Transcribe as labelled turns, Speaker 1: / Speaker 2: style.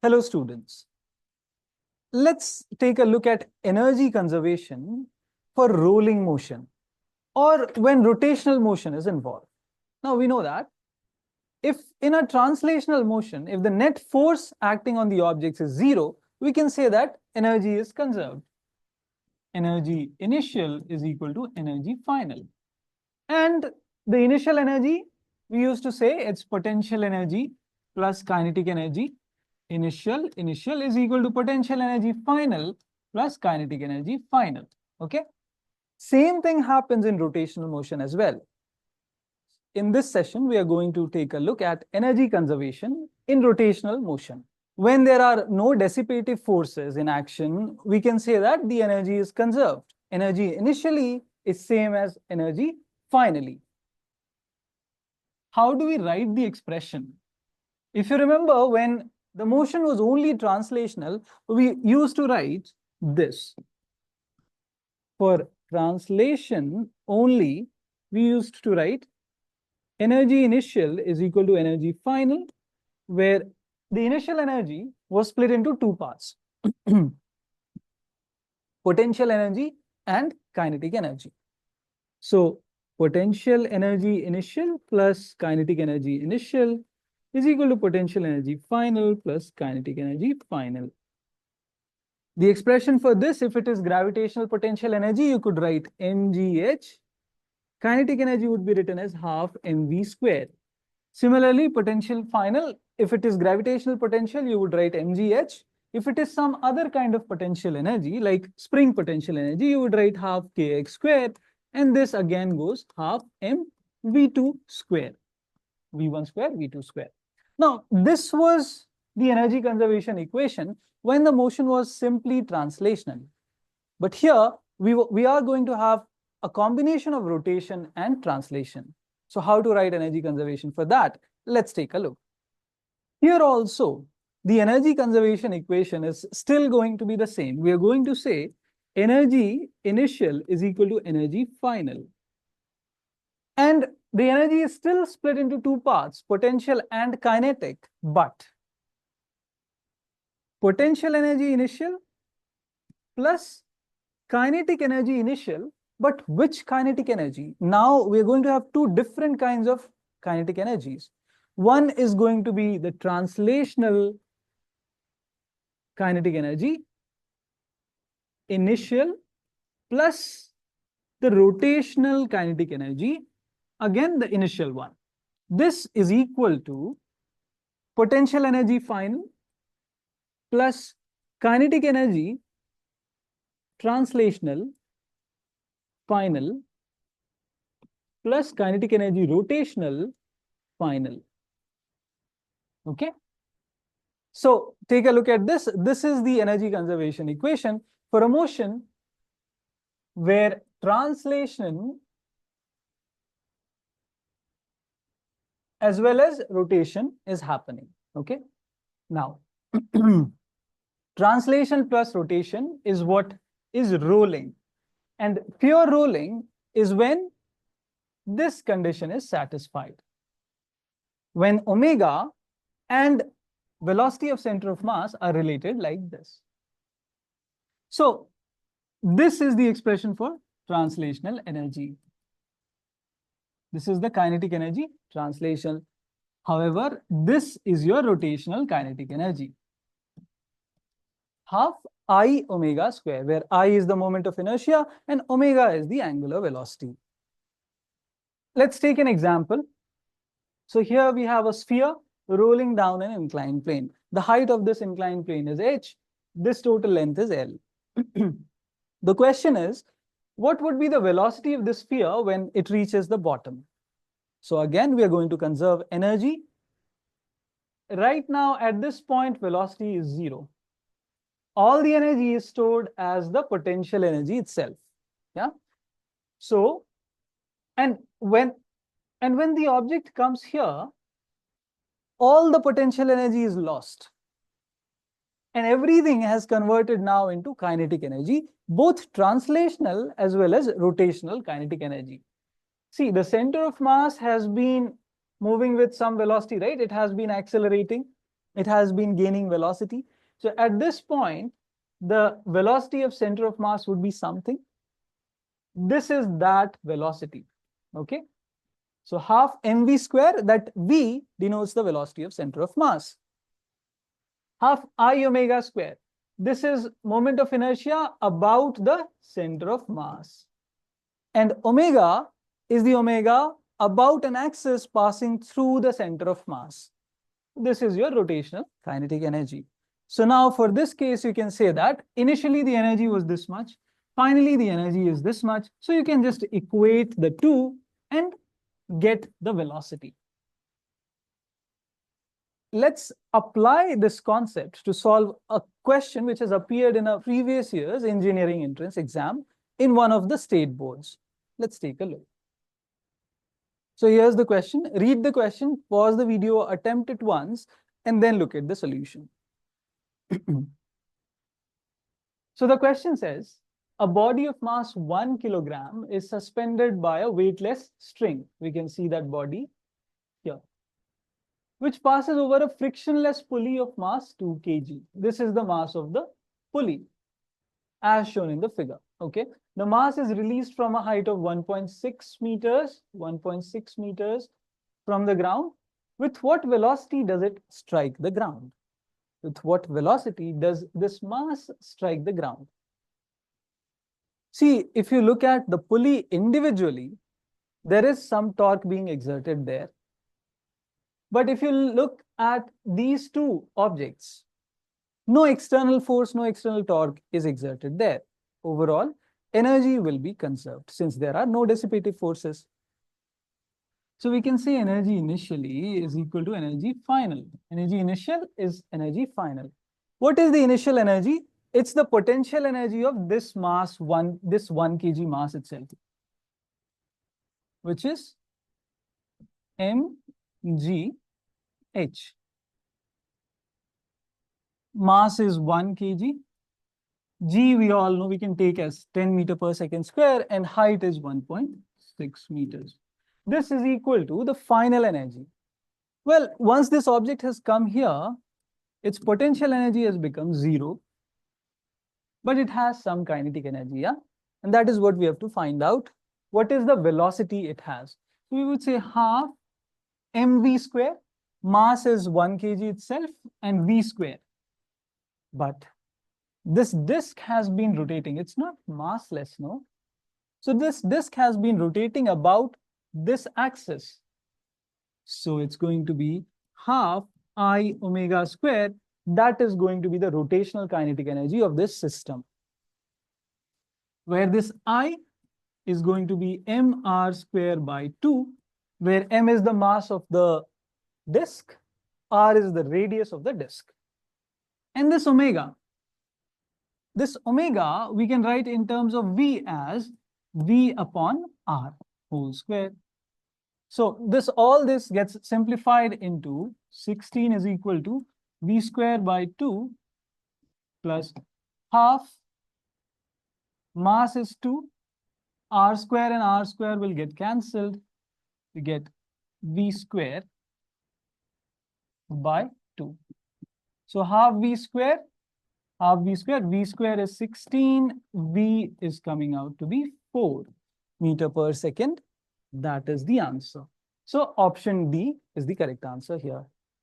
Speaker 1: Hello students. Let's take a look at energy conservation for rolling motion or when rotational motion is involved. Now we know that if in a translational motion, if the net force acting on the objects is zero, we can say that energy is conserved. Energy initial is equal to energy final. And the initial energy, we used to say it's potential energy plus kinetic energy. Initial is equal to potential energy final plus kinetic energy final. Okay. Same thing happens in rotational motion as well. In this session, we are going to take a look at energy conservation in rotational motion. When there are no dissipative forces in action, we can say that the energy is conserved. Energy initially is same as energy finally. How do we write the expression? If you remember, when the motion was only translational, we used to write this. For translation only, we used to write energy initial is equal to energy final, where the initial energy was split into two parts. Potential energy and kinetic energy. So potential energy initial plus kinetic energy initial is equal to potential energy final plus kinetic energy final. The expression for this, if it is gravitational potential energy, you could write mgh. Kinetic energy would be written as half mv squared. Similarly, potential final, if it is gravitational potential, you would write mgh. If it is some other kind of potential energy, like spring potential energy, you would write half kx squared. And this again goes half mv2 squared. v1 square, v2 square. Now, this was the energy conservation equation when the motion was simply translational. But here, we are going to have a combination of rotation and translation. So how to write energy conservation for that? Let's take a look. Here also, the energy conservation equation is still going to be the same. We are going to say energy initial is equal to energy final. And the energy is still split into two parts, potential and kinetic, but potential energy initial plus kinetic energy initial, but which kinetic energy? Now we're going to have two different kinds of kinetic energies. One is going to be the translational kinetic energy initial plus the rotational kinetic energy, again the initial one. This is equal to potential energy final plus kinetic energy translational final plus kinetic energy rotational final. Okay. So take a look at this. This is the energy conservation equation for a motion where translation as well as rotation is happening. Okay. Now, translation plus rotation is what is rolling. And pure rolling is when this condition is satisfied. When omega and velocity of center of mass are related like this. So this is the expression for translational energy. This is the kinetic energy translation. However, this is your rotational kinetic energy. Half I omega square, where I is the moment of inertia and omega is the angular velocity. Let's take an example. So here we have a sphere rolling down an inclined plane. The height of this inclined plane is h. This total length is L. The question is, what would be the velocity of this sphere when it reaches the bottom? So again, we are going to conserve energy. Right now, at this point, velocity is 0. All the energy is stored as the potential energy itself. Yeah. So, and when the object comes here, all the potential energy is lost. And everything has converted now into kinetic energy, both translational as well as rotational kinetic energy. See, the center of mass has been moving with some velocity, right? It has been accelerating. it has been gaining velocity. So at this point, the velocity of center of mass would be something. This is that velocity, okay? So half mv square, that v denotes the velocity of center of mass. Half I omega square, this is moment of inertia about the center of mass. And omega is the omega about an axis passing through the center of mass. This is your rotational kinetic energy. So now for this case, you can say that initially the energy was this much, finally the energy is this much. So you can just equate the two and get the velocity. Let's apply this concept to solve a question which has appeared in a previous year's engineering entrance exam in one of the state boards. Let's take a look. So here's the question. Read the question, pause the video, attempt it once, and then look at the solution. So the question says, a body of mass 1 kilogram is suspended by a weightless string. We can see that body here, which passes over a frictionless pulley of mass 2 kg. This is the mass of the pulley, as shown in the figure. Okay, the mass is released from a height of 1.6 meters from the ground. With what velocity does it strike the ground? With what velocity does this mass strike the ground? See, if you look at the pulley individually, there is some torque being exerted there. But if you look at these two objects, no external force, no external torque is exerted there. Overall, energy will be conserved since there are no dissipative forces. So we can say energy initially is equal to energy final. Energy initial is energy final. What is the initial energy? It's the potential energy of this mass, this 1 kg mass itself, which is mgh. Mass is 1 kg. G, we all know, we can take as 10 meter per second square, and height is 1.6 meters. This is equal to the final energy. Well, once this object has come here, its potential energy has become 0, but it has some kinetic energy, yeah? And that is what we have to find out. What is the velocity it has? So we would say half mv square, mass is 1 kg itself, and v square. But this disk has been rotating. It's not massless, no? So this disk has been rotating about this axis. So it's going to be half I omega square. That is going to be the rotational kinetic energy of this system, where this I is going to be mr square by 2, where m is the mass of the disk, r is the radius of the disk. And this omega we can write in terms of v as v upon r whole square. So all this gets simplified into 16 is equal to v square by 2 plus half mass is 2, r square and r square will get cancelled. We get v square by 2. So half v square, v square is 16, v is coming out to be 4 meter per second. That is the answer. So option D is the correct answer here.